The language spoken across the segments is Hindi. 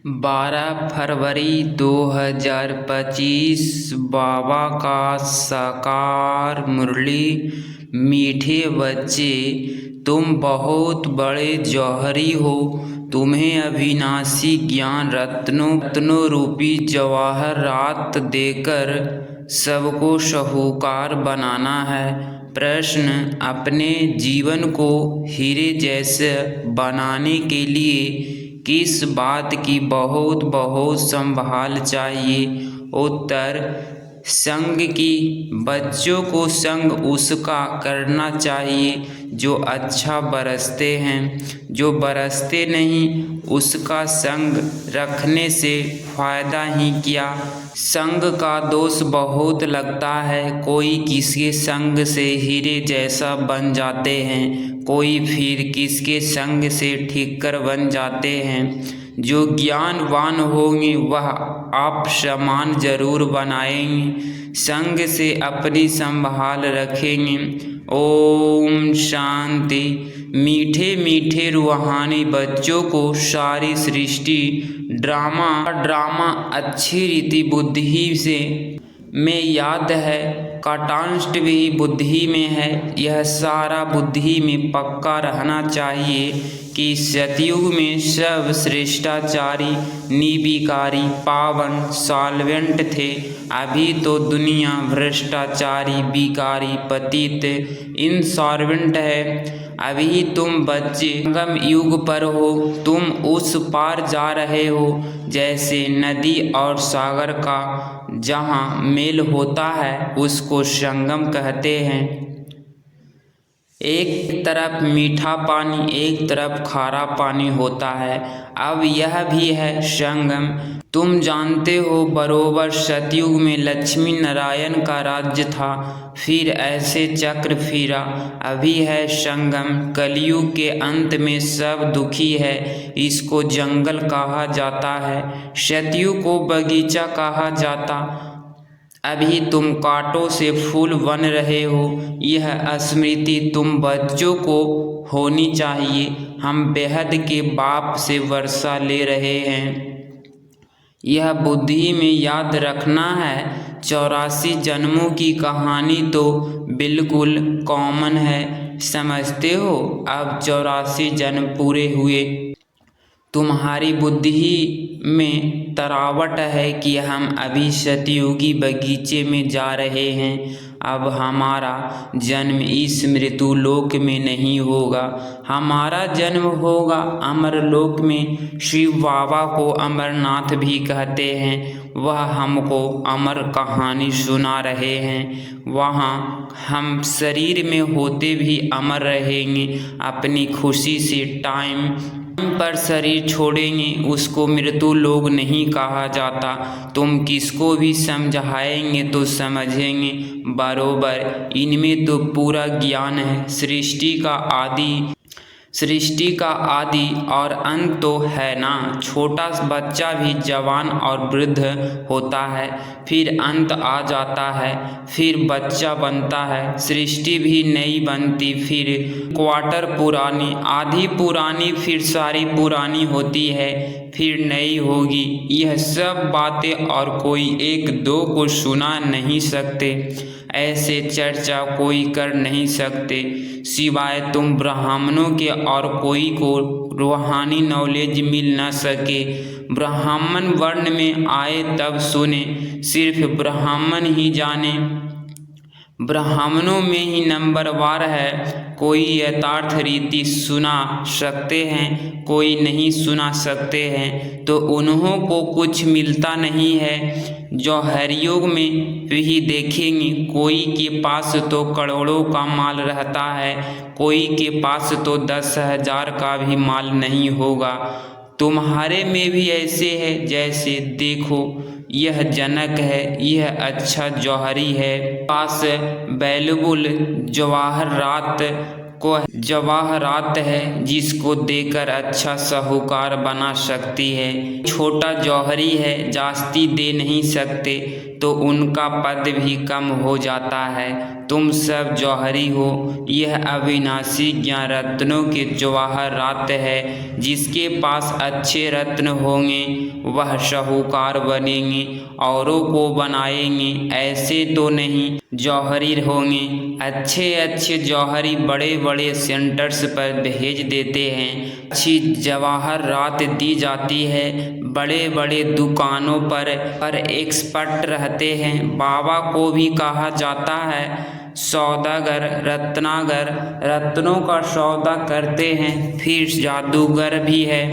12 फरवरी 2025 बाबा का साकार मुरली। मीठे बच्चे, तुम बहुत बड़े जौहरी हो। तुम्हें अविनाशी ज्ञान रत्नों रूपी जवाहरात देकर सबको शाहूकार बनाना है। प्रश्न: अपने जीवन को हीरे जैसे बनाने के लिए किस बात की बहुत बहुत संभाल चाहिए? उत्तर: संग की। बच्चों को संग उसका करना चाहिए जो अच्छा बरसते हैं, जो बरसते नहीं उसका संग रखने से फायदा ही क्या। संग का दोष बहुत लगता है। कोई किसके संग से हीरे जैसा बन जाते हैं, कोई फिर किसके संग से ठिक्कर बन जाते हैं। जो ज्ञानवान होंगे वह आप समान जरूर बनाएंगे, संग से अपनी संभाल रखेंगे। ओम शांति। मीठे मीठे रूहानी बच्चों को सारी सृष्टि ड्रामा अच्छी रीति बुद्धि से में याद है। कटाक्ष भी बुद्धि में है। यह सारा बुद्धि में पक्का रहना चाहिए कि सतयुग में सब श्रेष्ठाचारी निर्विकारी पावन सॉल्वेंट थे। अभी तो दुनिया भ्रष्टाचारी विकारी पतित इनसॉल्वेंट है। अभी तुम बच्चे संगम युग पर हो। तुम उस पार जा रहे हो जैसे नदी और सागर का जहाँ मेल होता है उसको संगम कहते हैं। एक तरफ मीठा पानी, एक तरफ खारा पानी होता है। अब यह भी है संगम। तुम जानते हो बरोबर सतयुग में लक्ष्मी नारायण का राज्य था, फिर ऐसे चक्र फिरा। अभी है संगम। कलयुग के अंत में सब दुखी है। इसको जंगल कहा जाता है, सतयुग को बगीचा कहा जाता। अभी तुम कांटों से फूल बन रहे हो। यह स्मृति तुम बच्चों को होनी चाहिए। हम बेहद के बाप से वर्षा ले रहे हैं। यह बुद्धि में याद रखना है। 84 जन्मों की कहानी तो बिल्कुल कॉमन है, समझते हो। अब 84 जन्म पूरे हुए। तुम्हारी बुद्धि में तरावट है कि हम अभी सतयुगी बगीचे में जा रहे हैं। अब हमारा जन्म इस मृत्यु लोक में नहीं होगा, हमारा जन्म होगा अमर लोक में। शिव बाबा को अमरनाथ भी कहते हैं। वह हमको अमर कहानी सुना रहे हैं। वहाँ हम शरीर में होते भी अमर रहेंगे। अपनी खुशी से टाइम पर शरीर छोड़ेंगे, उसको मृत्यु लोक नहीं कहा जाता। तुम किसको भी समझाएंगे तो समझेंगे बरोबर। इनमें तो पूरा ज्ञान है। सृष्टि का आदि और अंत तो है ना। छोटा बच्चा भी जवान और वृद्ध होता है, फिर अंत आ जाता है, फिर बच्चा बनता है। सृष्टि भी नई बनती, फिर क्वार्टर पुरानी, आधी पुरानी, फिर सारी पुरानी होती है, फिर नई होगी। यह सब बातें और कोई एक दो को सुना नहीं सकते। ऐसे चर्चा कोई कर नहीं सकते सिवाय तुम ब्राह्मणों के, और कोई को रूहानी नॉलेज मिल न सके। ब्राह्मण वर्ण में आए तब सुने, सिर्फ ब्राह्मण ही जाने। ब्राह्मणों में ही नंबरवार है। कोई यथार्थ रीति सुना सकते हैं, कोई नहीं सुना सकते हैं, तो उन्हों को कुछ मिलता नहीं है। जौहरियों में भी देखेंगे, कोई के पास तो करोड़ों का माल रहता है, कोई के पास तो 10,000 का भी माल नहीं होगा। तुम्हारे में भी ऐसे है। जैसे देखो, यह जनक है, यह अच्छा जौहरी है, पास वैल्यूबल जवाहरात है जिसको देकर अच्छा साहूकार बना सकती है। छोटा जौहरी है, जास्ती दे नहीं सकते, तो उनका पद भी कम हो जाता है। तुम सब जौहरी हो। यह अविनाशी ज्ञान रत्नों के जवाहरात है। जिसके पास अच्छे रत्न होंगे वह शाहूकार बनेंगे, औरों को बनाएंगे। ऐसे तो नहीं जौहरी होंगे। अच्छे अच्छे जौहरी बड़े बड़े सेंटर्स पर भेज देते हैं। अच्छी जवाहरात दी जाती है। बड़े बड़े दुकानों पर एक्सपर्ट रहते हैं। बाबा को भी कहा जाता है सौदागर, रत्नागर। रत्नों का सौदा करते हैं। फिर जादूगर भी है,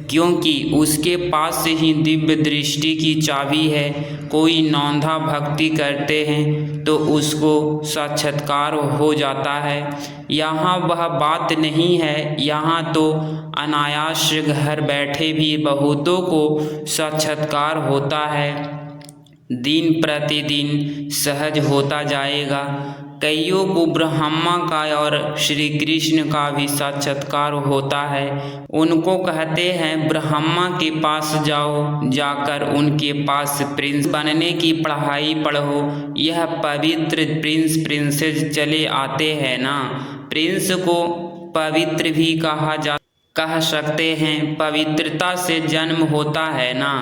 क्योंकि उसके पास ही दिव्य दृष्टि की चाबी है। कोई नौंधा भक्ति करते हैं तो उसको साक्षात्कार हो जाता है। यहाँ वह बात नहीं है। यहाँ तो अनायास घर बैठे भी बहुतों को साक्षात्कार होता है। दिन प्रतिदिन सहज होता जाएगा। कईयों को ब्रह्मा का और श्री कृष्ण का भी साक्षात्कार होता है। उनको कहते हैं ब्रह्मा के पास जाओ, जाकर उनके पास प्रिंस बनने की पढ़ाई पढ़ो। यह पवित्र प्रिंस प्रिंसेस चले आते हैं ना। प्रिंस को पवित्र भी कह सकते हैं। पवित्रता से जन्म होता है ना।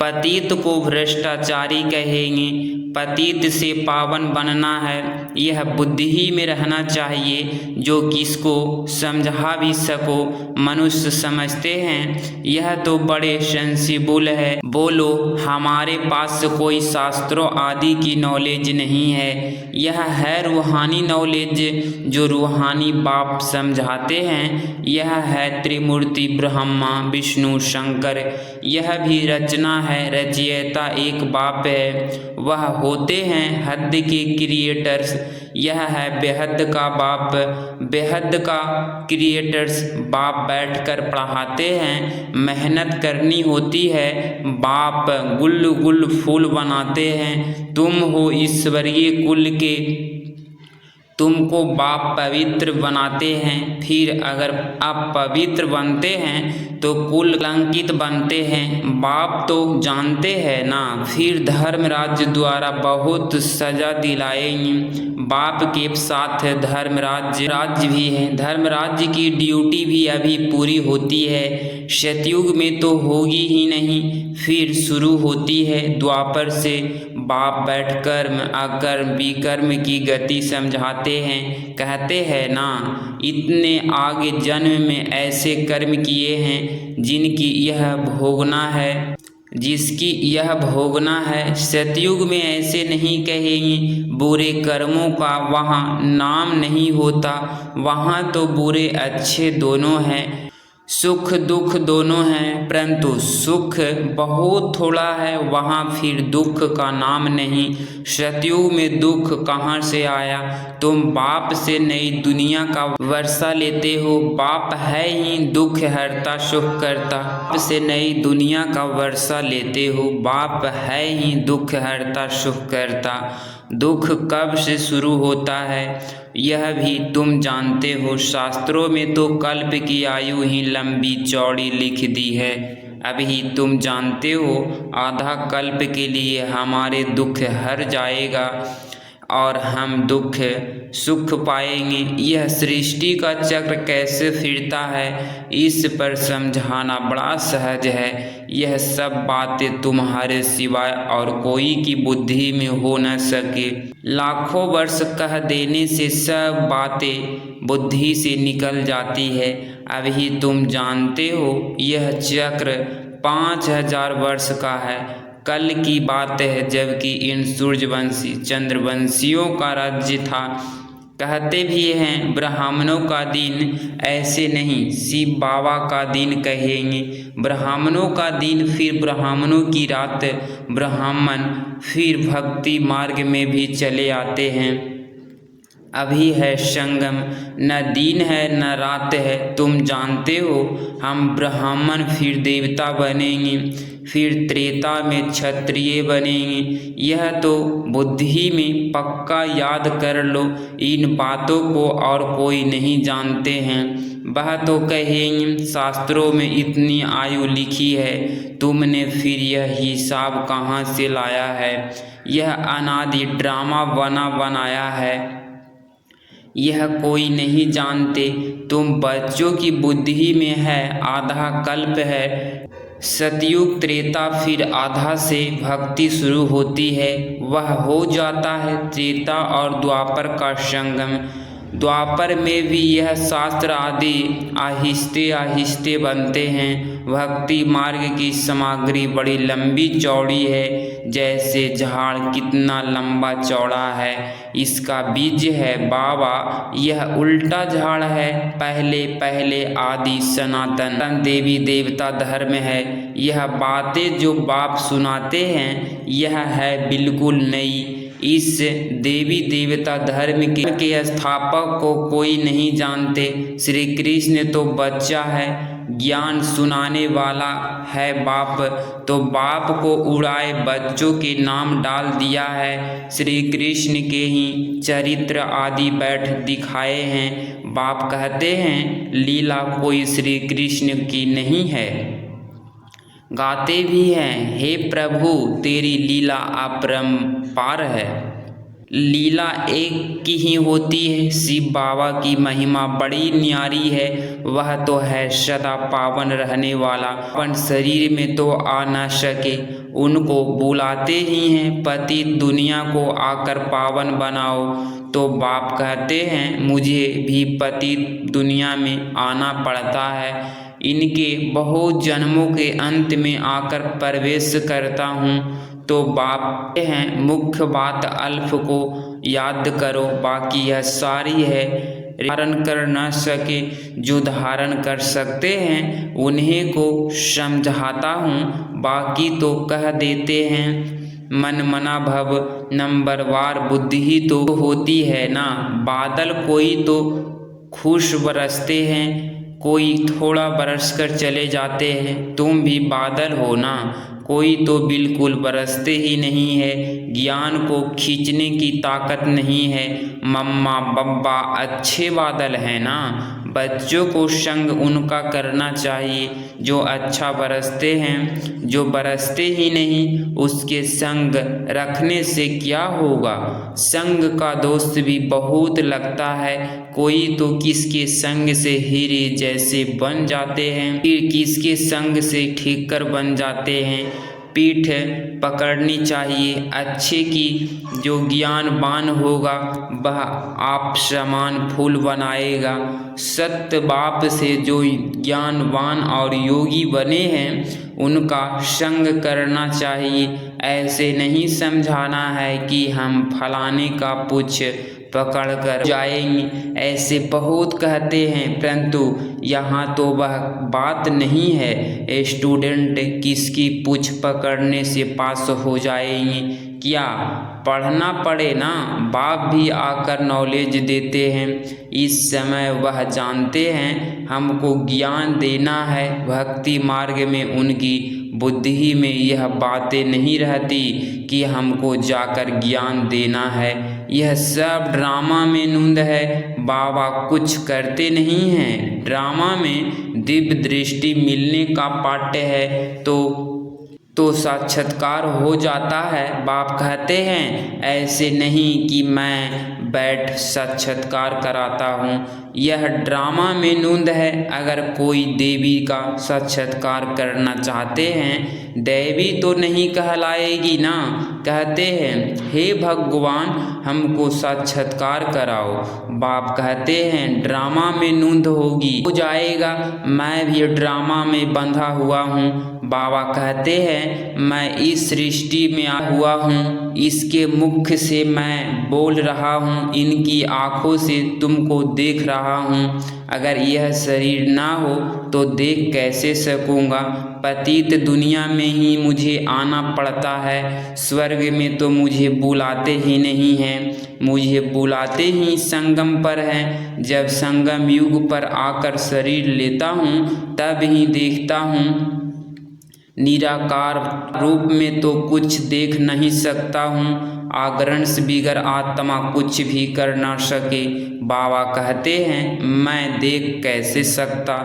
पतित को भ्रष्टाचारी कहेंगे। पतित से पावन बनना है, यह बुद्धि में रहना चाहिए। जो किसको समझा भी सको। मनुष्य समझते हैं यह तो बड़े सेंसिबल है। बोलो हमारे पास कोई शास्त्रों आदि की नॉलेज नहीं है। यह है रूहानी नॉलेज जो रूहानी बाप समझाते हैं। यह है त्रिमूर्ति ब्रह्मा विष्णु शंकर। यह भी रचना है। रचयिता एक बाप है। वह होते हैं हद के क्रिएटर्स। यह है बेहद का बाप। बेहद का क्रिएटर्स बाप बैठकर पढ़ाते हैं। मेहनत करनी होती है। बाप गुल गुल फूल बनाते हैं। तुम हो ईश्वरीय कुल के, तुमको बाप पवित्र बनाते हैं। फिर अगर आप पवित्र बनते हैं तो कुल कलंकित बनते हैं। बाप तो जानते हैं ना। फिर धर्मराज द्वारा बहुत सजा दिलाएंगे। बाप के साथ धर्मराज भी है। धर्मराज की ड्यूटी भी अभी पूरी होती है। सतयुग में तो होगी ही नहीं, फिर शुरू होती है द्वापर से। बाप बैठकर अकर्म विकर्म की गति समझाते हैं। कहते हैं ना इतने आगे जन्म में ऐसे कर्म किए हैं जिनकी यह भोगना है, जिसकी यह भोगना है। सतयुग में ऐसे नहीं कहेंगे। बुरे कर्मों का वहाँ नाम नहीं होता। वहाँ तो बुरे अच्छे दोनों हैं, सुख दुख दोनों हैं, परंतु सुख बहुत थोड़ा है। वहाँ फिर दुख का नाम नहीं। सतयुग में दुख कहाँ से आया। तुम बाप से नई दुनिया का वर्षा लेते हो। बाप है ही दुख हरता सुख करता। बाप से नई दुनिया का वर्षा लेते हो। बाप है ही दुख हरता सुख करता। दुख कब से शुरू होता है यह भी तुम जानते हो। शास्त्रों में तो कल्प की आयु ही लंबी चौड़ी लिख दी है। अभी तुम जानते हो आधा कल्प के लिए हमारे दुख हर जाएगा और हम दुख सुख पाएंगे। यह सृष्टि का चक्र कैसे फिरता है इस पर समझाना बड़ा सहज है। यह सब बातें तुम्हारे सिवाय और कोई की बुद्धि में हो न सके। लाखों वर्ष कह देने से सब बातें बुद्धि से निकल जाती है। अभी तुम जानते हो यह चक्र 5000 वर्ष का है। कल की बात है जबकि इन सूर्यवंशी चंद्रवंशियों का राज्य था। कहते भी हैं ब्राह्मणों का दिन, ऐसे नहीं शिव बाबा का दिन कहेंगे। ब्राह्मणों का दिन फिर ब्राह्मणों की रात। ब्राह्मण फिर भक्ति मार्ग में भी चले आते हैं। अभी है संगम, न दिन है न रात है। तुम जानते हो हम ब्राह्मण फिर देवता बनेंगे, फिर त्रेता में क्षत्रिय बनेंगे। यह तो बुद्धि में पक्का याद कर लो। इन बातों को और कोई नहीं जानते हैं। वह तो कहेंगे शास्त्रों में इतनी आयु लिखी है, तुमने फिर यह हिसाब कहाँ से लाया है। यह अनादि ड्रामा बना बनाया है, यह कोई नहीं जानते। तुम बच्चों की बुद्धि में है आधा कल्प है। सतयुग त्रेता फिर आधा से भक्ति शुरू होती है, वह हो जाता है त्रेता और द्वापर का संगम। द्वापर में भी यह शास्त्र आदि आहिस्ते आहिस्ते बनते हैं। भक्ति मार्ग की सामग्री बड़ी लंबी चौड़ी है, जैसे झाड़ कितना लंबा चौड़ा है इसका बीज है बाबा, यह उल्टा झाड़ है। पहले पहले आदि सनातन देवी देवता धर्म है। यह बातें जो बाप सुनाते हैं यह है बिल्कुल नई। इस देवी देवता धर्म के स्थापक को कोई नहीं जानते। श्री कृष्ण तो बच्चा है, ज्ञान सुनाने वाला है बाप, तो बाप को उड़ाए बच्चों के नाम डाल दिया है। श्री कृष्ण के ही चरित्र आदि बैठ दिखाए हैं। बाप कहते हैं लीला कोई श्री कृष्ण की नहीं है। गाते भी हैं हे प्रभु तेरी लीला अपरंपार है। लीला एक की ही होती है। शिव बाबा की महिमा बड़ी न्यारी है, वह तो है सदा पावन रहने वाला। अपन शरीर में तो आ न सके, उनको बुलाते ही हैं पति दुनिया को आकर पावन बनाओ। तो बाप कहते हैं मुझे भी पति दुनिया में आना पड़ता है, इनके बहुत जन्मों के अंत में आकर प्रवेश करता हूँ। तो बाप हैं मुख्य बात अल्फ को याद करो, बाकी यह सारी है। धारण कर न सके जो धारण कर सकते हैं उन्हें को समझाता हूँ, बाकी तो कह देते हैं। मन मना भव नंबरवार बुद्धि तो होती है ना। बादल कोई तो खुश बरसते हैं, कोई थोड़ा बरस कर चले जाते हैं। तुम भी बादल हो ना, कोई तो बिल्कुल बरसते ही नहीं है। ज्ञान को खींचने की ताकत नहीं है। मम्मा बब्बा अच्छे बादल हैं ना, बच्चों को संग उनका करना चाहिए जो अच्छा बरसते हैं। जो बरसते ही नहीं उसके संग रखने से क्या होगा। संग का दोस्त भी बहुत लगता है। कोई तो किसके संग से हीरे जैसे बन जाते हैं, फिर किसके संग से ठीकर बन जाते हैं। पीठ पकड़नी चाहिए अच्छे की, जो ज्ञानवान होगा वह आप समान फूल बनाएगा। सत्य बाप से जो ज्ञानवान और योगी बने हैं उनका संग करना चाहिए। ऐसे नहीं समझाना है कि हम फलाने का पुछ पकड़ कर जाएंगे, ऐसे बहुत कहते हैं, परंतु यहाँ तो वह बात नहीं है। स्टूडेंट किसकी पूछ पकड़ने से पास हो जाएंगे, क्या पढ़ना पड़े ना। बाप भी आकर नॉलेज देते हैं। इस समय वह जानते हैं हमको ज्ञान देना है। भक्ति मार्ग में उनकी बुद्धि में यह बातें नहीं रहती कि हमको जाकर ज्ञान देना है। यह सब ड्रामा में नूंद है। बाबा कुछ करते नहीं हैं। ड्रामा में दिव्य दृष्टि मिलने का पाठ्य है तो साक्षात्कार हो जाता है। बाप कहते हैं ऐसे नहीं कि मैं बैठ साक्षात्कार कराता हूँ, यह ड्रामा में नूंद है। अगर कोई देवी का साक्षात्कार करना चाहते हैं, देवी तो नहीं कहलाएगी ना। कहते हैं हे भगवान हमको साक्षात्कार कराओ। बाप कहते हैं ड्रामा में नूंद होगी, हो जाएगा। मैं भी ड्रामा में बंधा हुआ हूँ। बाबा कहते हैं मैं इस सृष्टि में आया हुआ हूँ, इसके मुख से मैं बोल रहा हूँ, इनकी आँखों से तुमको देख रहा हूँ। अगर यह शरीर ना हो तो देख कैसे सकूँगा। पतित दुनिया में ही मुझे आना पड़ता है, स्वर्ग में तो मुझे बुलाते ही नहीं हैं। मुझे बुलाते ही संगम पर हैं। जब संगम युग पर आकर शरीर लेता हूँ तब ही देखता हूँ। निराकार रूप में तो कुछ देख नहीं सकता हूँ। आगरण से बिगर आत्मा कुछ भी कर ना सके। बाबा कहते हैं, मैं देख कैसे सकता,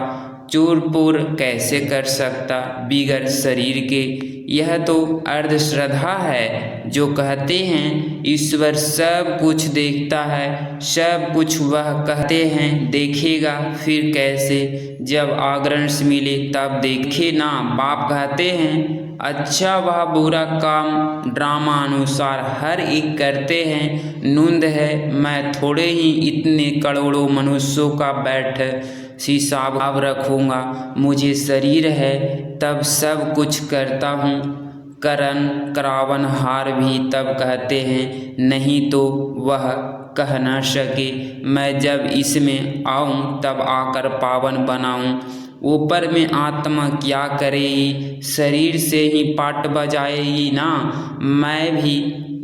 चूर-पुर कैसे कर सकता बिगर शरीर के। यह तो अर्धश्रद्धा है। जो कहते हैं ईश्वर सब कुछ देखता है, सब कुछ वह कहते हैं देखेगा, फिर कैसे? जब आग्रंश मिले तब देखे ना। बाप कहते हैं, अच्छा वह बुरा काम ड्रामा अनुसार हर एक करते हैं। नूंद है, मैं थोड़े ही इतने करोड़ों मनुष्यों का बैठ हिसाब रखूँगा। मुझे शरीर है तब सब कुछ करता हूँ। करन करावन हार भी तब कहते हैं, नहीं तो वह कह न सके। मैं जब इसमें आऊँ तब आकर पावन बनाऊँ। ऊपर में आत्मा क्या करेगी, शरीर से ही पाट बजाएगी ना। मैं भी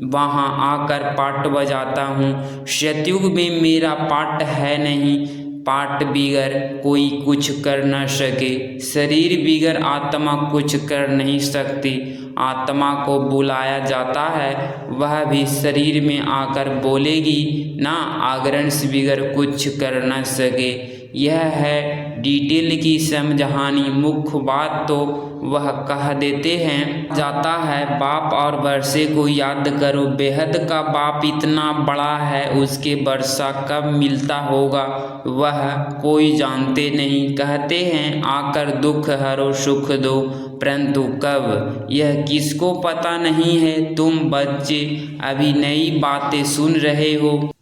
वहाँ आकर पाट बजाता हूँ। सतयुग में मेरा पाट है नहीं, पाट बिगर कोई कुछ कर न सके। शरीर बिगर आत्मा कुछ कर नहीं सकती। आत्मा को बुलाया जाता है, वह भी शरीर में आकर बोलेगी ना। आग्रंश बिगर कुछ कर न सके। यह है डिटेल की समझानी। मुख्य बात तो वह कह देते हैं जाता है। बाप और वर्षे को याद करो। बेहद का बाप इतना बड़ा है, उसके वर्षा कब मिलता होगा वह कोई जानते नहीं। कहते हैं आकर दुख हरो सुख दो, परंतु कब यह किसको पता नहीं है। तुम बच्चे अभी नई बातें सुन रहे हो।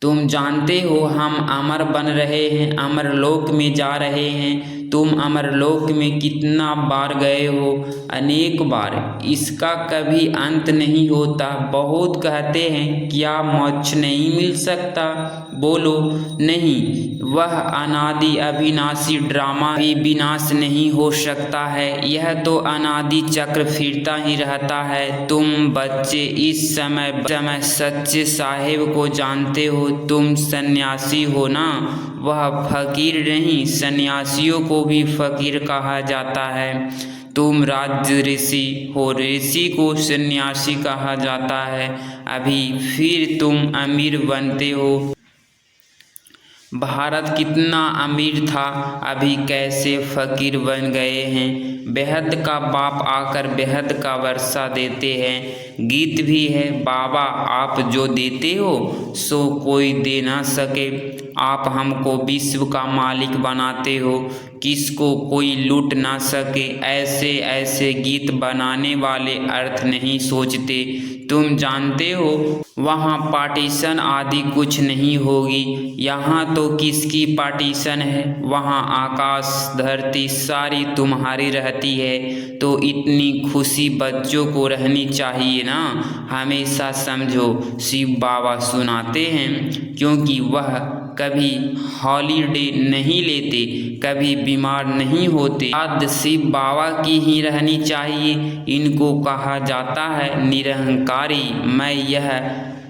तुम जानते हो हम अमर बन रहे हैं, अमर लोक में जा रहे हैं। तुम अमर लोक में कितना बार गए हो? अनेक बार। इसका कभी अंत नहीं होता। बहुत कहते हैं क्या मोक्ष नहीं मिल सकता? बोलो नहीं। वह अनादि अविनाशी ड्रामा भी विनाश नहीं हो सकता है। यह तो अनादि चक्र फिरता ही रहता है। तुम बच्चे इस समय सच्चे साहेब को जानते हो। तुम सन्यासी हो ना। वह फकीर नहीं, सन्यासियों को भी फकीर कहा जाता है। तुम राज्य ऋषि हो, ऋषि को सन्यासी कहा जाता है। अभी फिर तुम अमीर बनते हो। भारत कितना अमीर था, अभी कैसे फकीर बन गए हैं। बेहद का बाप आकर बेहद का वर्षा देते हैं। गीत भी है, बाबा आप जो देते हो सो कोई दे ना सके। आप हमको विश्व का मालिक बनाते हो, किसको कोई लूट ना सके। ऐसे ऐसे गीत बनाने वाले अर्थ नहीं सोचते। तुम जानते हो वहाँ पार्टीशन आदि कुछ नहीं होगी। यहाँ तो किसकी पार्टीशन है? वहाँ आकाश धरती सारी तुम्हारी रहती है। तो इतनी खुशी बच्चों को रहनी चाहिए ना। हमेशा समझो शिव बाबा सुनाते हैं, क्योंकि वह कभी हॉलीडे नहीं लेते, कभी बीमार नहीं होते। याद शिव बाबा की ही रहनी चाहिए। इनको कहा जाता है निरहंकारी। मैं यह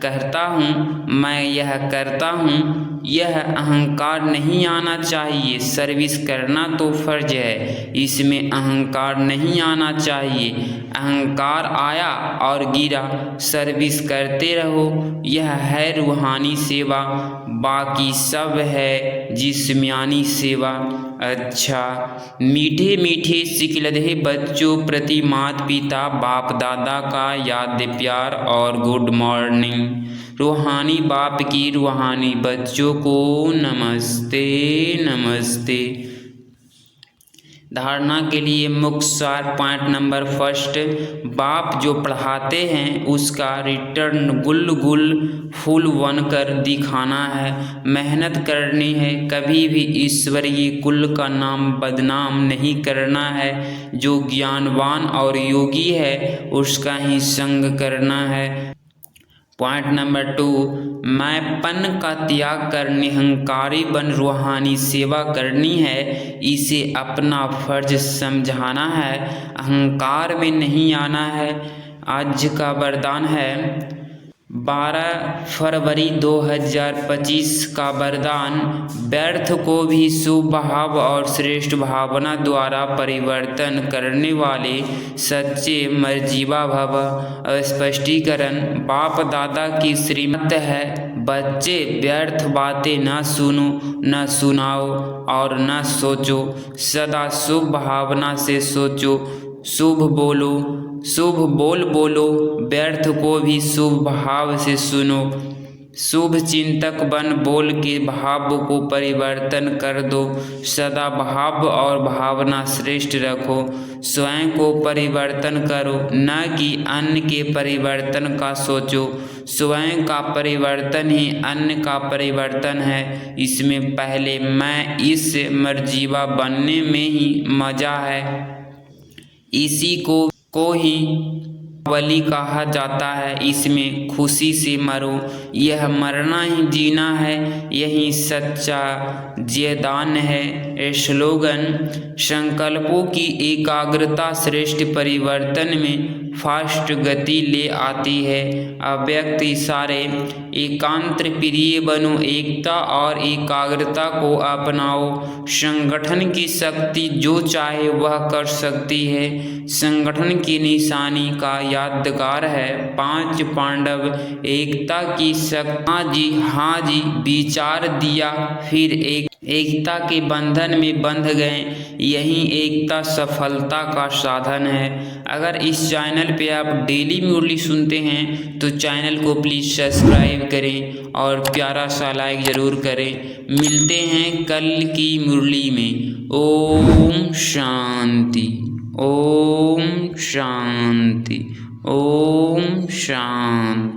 कहता हूँ, मैं यह करता हूँ, यह अहंकार नहीं आना चाहिए। सर्विस करना तो फर्ज है, इसमें अहंकार नहीं आना चाहिए। अहंकार आया और गिरा, सर्विस करते रहो। यह है रूहानी सेवा, बाकी सब है जिस्मानी सेवा। अच्छा मीठे मीठे सिकलधे बच्चों प्रति माता पिता बाप दादा का याद प्यार और गुड मॉर्निंग। रूहानी बाप की रूहानी बच्चों को नमस्ते नमस्ते। धारणा के लिए मुख्य सार पॉइंट नंबर फर्स्ट, बाप जो पढ़ाते हैं उसका रिटर्न गुल फूल बनकर दिखाना है। मेहनत करनी है, कभी भी ईश्वरीय कुल का नाम बदनाम नहीं करना है। जो ज्ञानवान और योगी है उसका ही संग करना है। पॉइंट नंबर 2, मैंपन का त्याग कर निहंकारी बन रूहानी सेवा करनी है। इसे अपना फर्ज समझाना है, अहंकार में नहीं आना है। आज का वरदान है 12 फरवरी 2025 का वरदान, व्यर्थ को भी शुभ भाव और श्रेष्ठ भावना द्वारा परिवर्तन करने वाले सच्चे मर्जीवा भव। स्पष्टीकरण, बाप दादा की श्रीमत है बच्चे व्यर्थ बातें न सुनो, न सुनाओ और न सोचो। सदा शुभ भावना से सोचो, शुभ बोलो, शुभ बोल बोलो, व्यर्थ को भी शुभ भाव से सुनो। शुभ चिंतक बन बोल के भाव को परिवर्तन कर दो। सदा भाव और भावना श्रेष्ठ रखो। स्वयं को परिवर्तन करो, न कि अन्य के परिवर्तन का सोचो। स्वयं का परिवर्तन ही अन्य का परिवर्तन है। इसमें पहले मैं इस मर्जीवा बनने में ही मजा है। इसी को ही बलि कहा जाता है। इसमें खुशी से मरो, यह मरना ही जीना है, यही सच्चा जयदान है। स्लोगन: संकल्पों की एकाग्रता श्रेष्ठ परिवर्तन में फास्ट गति ले आती है। अव्यक्त इशारे: एकांत प्रिय बनो, एकता और एकाग्रता को अपनाओ। संगठन की शक्ति जो चाहे वह कर सकती है। संगठन की निशानी का यादगार है 5 पांडव। एकता की शक्ति, हाँ जी विचार दिया, फिर एकता के बंधन में बंध गए। यही एकता सफलता का साधन है। अगर इस चैनल पे आप डेली मुरली सुनते हैं तो चैनल को प्लीज़ सब्सक्राइब करें और प्यारा सा लाइक ज़रूर करें। मिलते हैं कल की मुरली में। ओम शांति, ओम शांति, ओम शांति।